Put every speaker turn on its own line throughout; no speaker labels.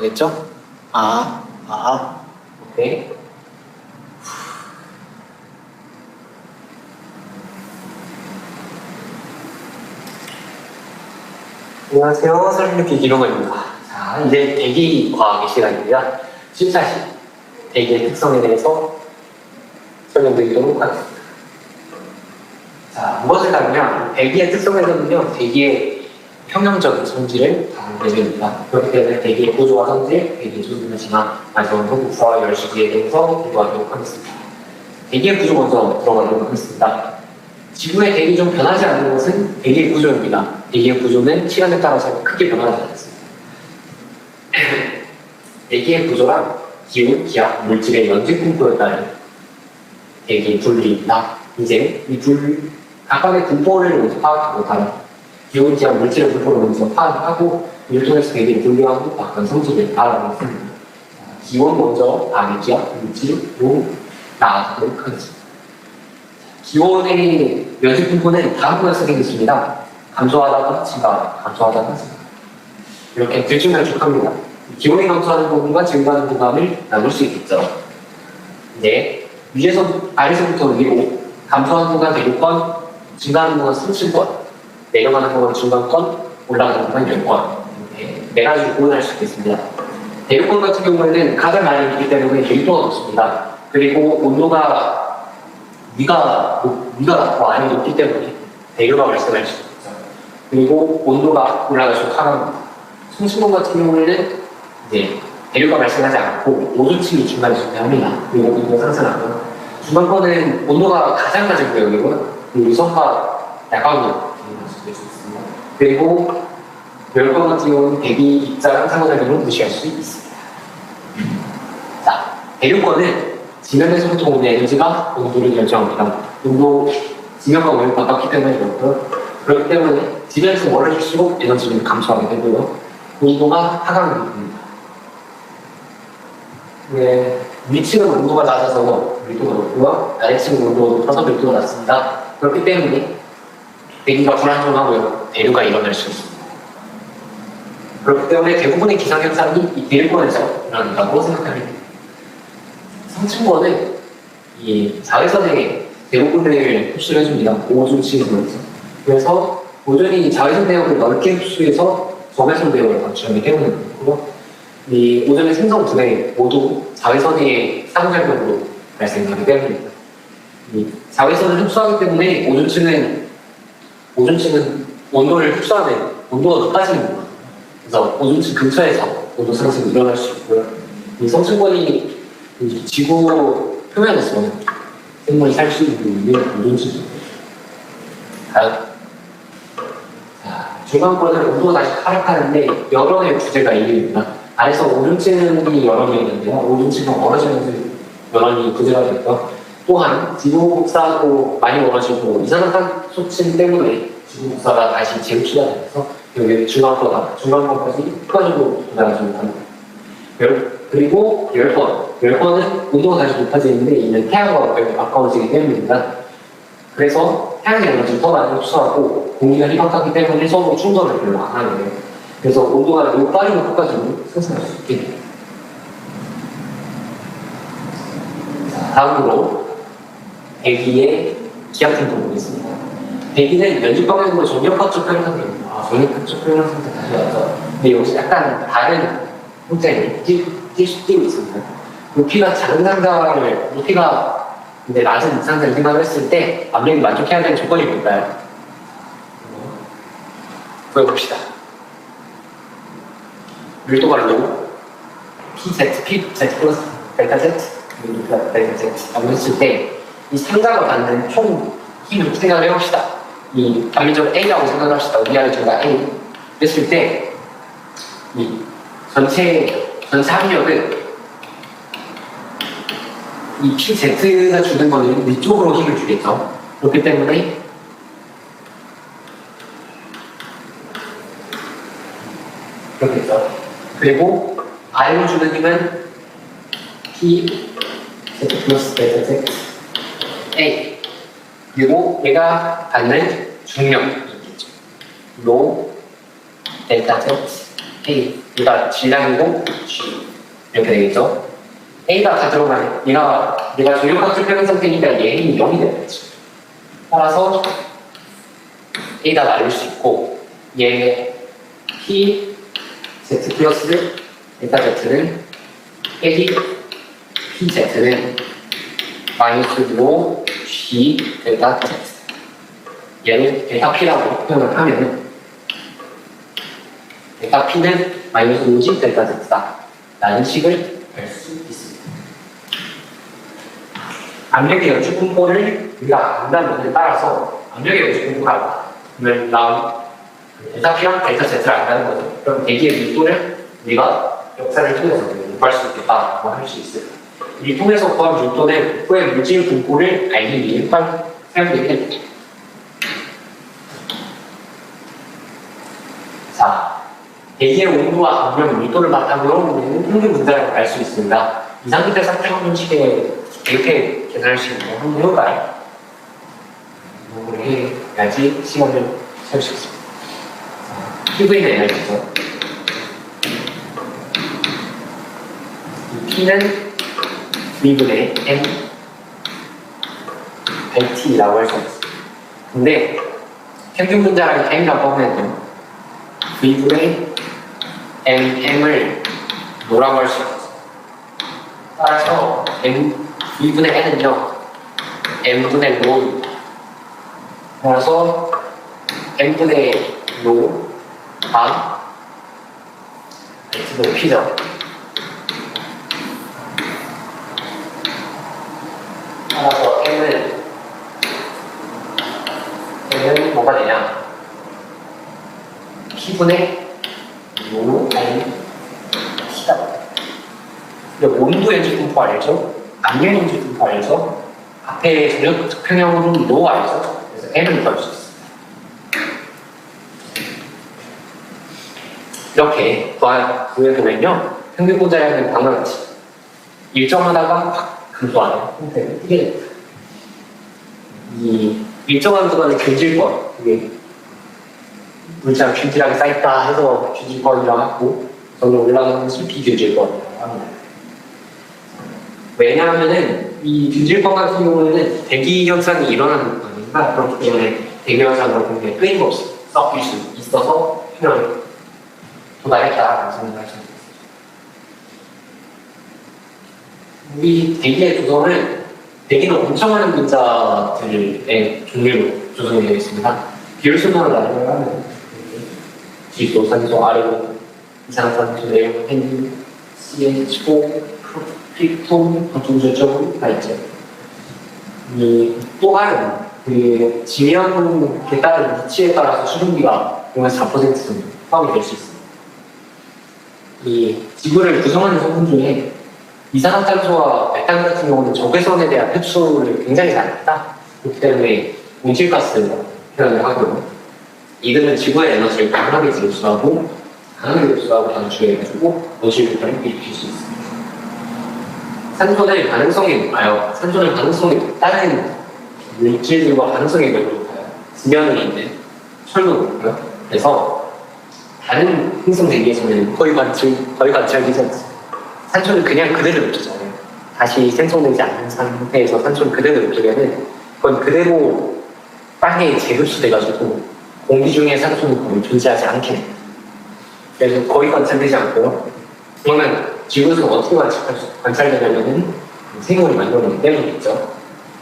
되겠죠? 오케이. 안녕하세요. 설립기 기동원입니다. 자, 이제 대기 과학의 시간입니다. 14시 대기의 특성에 대해서 설명드리도록 하겠습니다. 자, 무엇을 다루냐? 대기의 특성에서는요, 대기의 평형적인 성질을 다루게 됩니다. 그렇기 때문에 대기의 구조와 성질, 대기의 조준과 진화, 마지막으로 국사와 열시기에 대해서 공부하도록 하겠습니다. 대기의 구조 먼저 들어가도록 하겠습니다. 지구의 대기 중 변하지 않는 것은 대기의 구조입니다. 대기의 구조는 시간에 따라서 크게 변하지 않습니다. 대기의 구조란 기온, 기압, 물질의 연직 분포에 따른 대기의 분리입니다. 이제 이 각각의 분포를 먼저 파악하고 다른 기온, 기압, 물질의 분포를 먼저 파악하고 이를 통해서 대기를 분류하고 각각 성질을 알아보겠습니다. 기온 먼저 다른 기압, 물질로 나아가도록 하겠습니다. 기온의 연직 분포는 다음과 같이 생겼습니다. 감소하다가 증가, 감소하다가 증가. 이렇게 들쭉날쭉합니다. 기온이 감소하는 부분과 증가하는 부분을 나눌 수 있겠죠. 이제 아래서부터 위로 감소하는 부분은 대륙권, 증가하는 부분은 상층권, 내려가는 부분은 중간권, 올라가는 부분은 열권. 이렇게 네 가지로 구분할 수 있겠습니다. 대륙권 같은 경우에는 가장 많이 있기 때문에 밀도가 높습니다. 그리고 온도가 위가 더 많이 높기 때문에 대류가 발생할 수 있죠. 그리고 온도가 올라갈수록 차갑니다. 성층권 같은 경우에는 이제 대류가 발생하지 않고 오존층이 중간에 존재합니다. 그리고 온도가 상승하고 중간권은 온도가 가장 낮은 구역이고요. 그리고 위성과 야광이 발생할 수 있습니다. 그리고 열권 같은 경우는 대기 입자랑 상호작용을 무시할 수 있습니다. 자, 대류권은 지면에서부터 오는 에너지가 온도를 결정합니다. 온도, 지면과 원이 가깝기 때문에 그렇고요. 그렇기 때문에 지면에서 멀어질수록 에너지는 감소하게 되고요. 온도가 하강하게 됩니다. 네, 위층은 온도가 낮아서 밀도가 높고요. 아래층은 온도가 높아서 밀도가 낮습니다. 그렇기 때문에 대기가 불안정하고요. 대류가 일어날 수 있습니다. 그렇기 때문에 대부분의 기상현상이 이 대류권에서 일어난다고 생각합니다. 성층권은 이 자외선의 대부분을 흡수를 해줍니다. 오존층에서. 그래서 오존이 자외선 대역을 넓게 흡수해서 적외선 대역을 방출하기 때문에 그렇고요. 이 오존의 생성 분해 모두 자외선의 상호작용으로 발생하기 때문입니다. 이 자외선을 흡수하기 때문에 오존층은 온도를 흡수하면 온도가 높아지는 거예요. 그래서 오존층 근처에서 온도 상승이 일어날 수 있고요. 이 성층권이 지구 표면에서 생물이 살 수 있는 오존층입니다. 다음. 중간권은 온도가 다시 하락하는데 여론의 주제가 이유입니다. 아래서 오존층이 여론이었는데요. 오존층은 멀어지면서 여론이 부재가 됐고요. 또한 지구 복사도 많이 멀어지고 이산화탄소층 때문에 지구 복사가 다시 재흡수가 되면서 여기 중간권까지 효과적으로 도달하지 못합니다. 그리고 열권은 온도가 다시 높아지는데 이는 태양과 매우 가까워지기 때문입니다. 그래서 태양의 에너지를 더 많이 흡수하고 공기가 희박하기 때문에 서로 충돌을 별로 안 하게 돼요. 그래서 온도가 매우 빠르게 효과적으로 상승할 수 있게 돼요. 다음으로 대기의 기압 템포 보겠습니다. 대기는 연직 방향으로 정력학적 표현상태입니다. 정력학적 표현상태 다시 왔죠. 근데 여기서 약간 다른 형태를 띄고 있습니다. 높이가 작은 상자를 높이가 근데 낮은 상자를 생각을 했을 때 압력이 만족해야 되는 조건이 뭘까요? 보여봅시다. 밀도가 low, P 플러스 델타 Z, 높이가 델타 Z 라고 했을 때 이 상자가 받는 총 힘을 생각을 해봅시다. 이 단위적으로 A라고 생각을 합시다. 위아래 둘다 A 그랬을 때 이 전체 압력은 이 PZ가 주는 거는 위쪽으로 힘을 주겠죠. 그렇기 때문에 그렇겠죠. 그리고 R로 주는 힘은 P Z 플러스 델타 Z A 그리고 얘가 받는 중력이 있겠죠. 로 델타 Z A. 얘가 질량이고 G. 이렇게 되겠죠? A가 다 들어가네. 얘가 조력학적 표현 상태니까 얘는 0이 되겠지. 따라서 A가 나눌 수 있고, 얘 P, Z 플러스 델타 Z는 빼기 PZ는 마이너스 로 G 델타 Z. 얘를 델타 P라고 표현을 하면은 델타 P는 마이너스 로 G 델타 Z다 라는 식을 알 수 있습니다. 압력의 연축 분포를 우리가 안다는 따라서 압력의 연축 분포가 알다. 그러면 다음 델타 P랑 델타 Z를 안다는 거죠. 그럼 대기의 밀도를 우리가 역사를 통해서 구할 수 있겠다고 할 수 있어요. 이 통해서 구한 밀도는 복부의 물질 분포를 알기 위해 사용되게 됩니다. 자, 대기의 온도와 압력, 밀도를 바탕으로 우리는 평균 분자를 알 수 있습니다. 이 상태 상태한 방식에 이렇게 계산할 수 있는 거 한번 해볼까요? 이걸 해야지 시간을 세울 수 있습니다. PV는 에너지죠. 이 P는 V분의 M T라고 할 수 있습니다. 근데 평균 분자를 M이라고 하면 V분의 M을 뭐라고 할 수 있습니다. 따라서 V분의 N은요 M분의 로, 따라서 M분의 로 반 X분의 P죠. 따라서 M은 뭐가 되냐? P분의 로 N T다. 온도 연축 분포 알죠? 압력 연축 분포 알죠? 앞에 전력 적평형으로 로 알죠? 그래서 M을 구할 수 있습니다. 이렇게 구해보면요, 평균 분자량은 방과 같이 일정하다가 확 감소하는 형태를 띠게 됩니다. 이 일정한 구간의 균질권, 이게 물체가 균질하게 쌓였다 해서 균질권이라고 하고, 점점 올라가는 것을 비균질권이라고 합니다. 왜냐하면은 이 균질권 같은 경우에는 대기 현상이 일어나는 거니까, 그렇기 때문에 대기 현상으로 굉장히 끊임없이 섞일 수 있어서 표현을 도달했다라는 생각을 하시면 됩니다. 우리 대기의 구성은 대기는 엄청 많은 분자들의 종류로 구성이 되어 있습니다. 비율순으로 나누면 하면 지소, 산소, 아르고, 이산화탄소, 네온, 펜, CH4, 프로피톤, 보통절정이 있죠. 또한 그 지면에 따른 위치에 따라서 수증기가 보면 4% 정도 포함이 될 수 있습니다. 이 지구를 구성하는 성분 중에 이산화탄소와 메탄 같은 경우는 적외선에 대한 흡수를 굉장히 잘한다. 그렇기 때문에 온실가스 표현을 하고요. 이들은 지구의 에너지를 강하게 제수하고 강하게 흡수하고 방출해가지고 온실가스를 일으킬 수 있습니다. 산소는 가능성이 높아요. 산소는 가능성이 다른 물질들과 가능성이 매우 높아요. 지면에 있는 철도 높고요. 그래서 다른 행성 대기에서는 거의 관찰되지 않습니다. 산소는 그냥 그대로 냅두잖아요. 다시 생성되지 않는 상태에서 산소를 그대로 냅두면은 그건 그대로 땅에 재흡수돼가지고 공기 중에 산소는 거의 존재하지 않게 됩니다. 그래서 거의 관찰되지 않고요. 그러면 지구에서 어떻게 관찰되냐면은 생물이 만들어내기 때문이겠죠.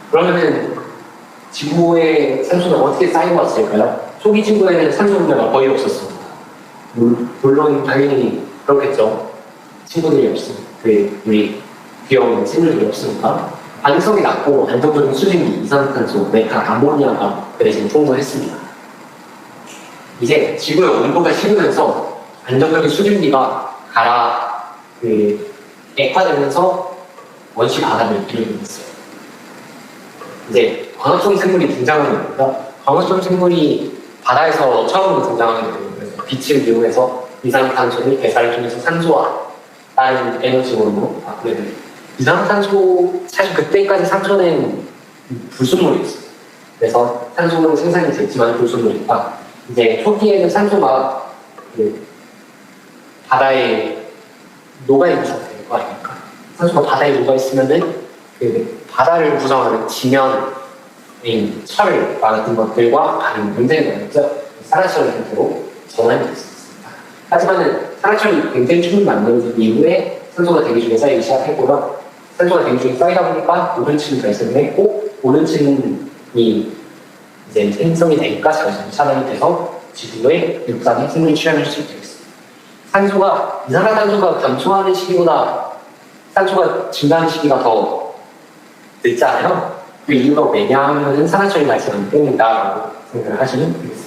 그러면은 지구에 산소는 어떻게 쌓여왔을까요? 초기 지구에는 산소 분자가 거의 없었습니다. 물론 당연히 그렇겠죠. 친구들이 없으니까, 우리 귀여운 친구들이 없으니까 가능성이 낮고 안정적인 수증기, 이산화탄소, 메탄, 아모니아가 그 대신 풍부했습니다. 이제 지구의 온도가 식으면서 안정적인 수증기가 액화되면서 원시 바다를 이루어냈어요. 이제 광합성 생물이 등장하는 겁니다. 광합성 생물이 바다에서 처음으로 등장하게 되는 거예요. 빛을 이용해서 이산화탄소를 배사를 통해서 산소와 다른 에너지원으로 바꾸게 됩니다. 이산화탄소, 사실 그때까지 산소는 불순물이었어요. 그래서 산소는 생산이 됐지만 불순물이다. 이제 초기에는 산소가 바다에 녹아있는 상태일 거 아닙니까? 산소가 바다에 녹아있으면은 그 바다를 구성하는 지면인 철 같은 것들과 반응이 굉장히 많았죠. 산화철 형태로 전환이 될 수 있습니다. 하지만은 산화철이 굉장히 충분히 만들어진 이후에 산소가 대기 중에 쌓이기 시작했고요. 산소가 대기 중에 쌓이다 보니까 오존층이 발생을 했고, 오존층이 이제 생성이 되니까 자연스럽게 차단이 돼서 지구의 육상에 생물 취향을 수 있게 됐습니다. 산소가, 이산화탄소가 감소하는 시기보다 산소가 증가하는 시기가 더 늦잖아요. 그 이유가 왜냐 하면은 산화철이 발생하기 때문이다라고 생각을 하시면 되겠습니다.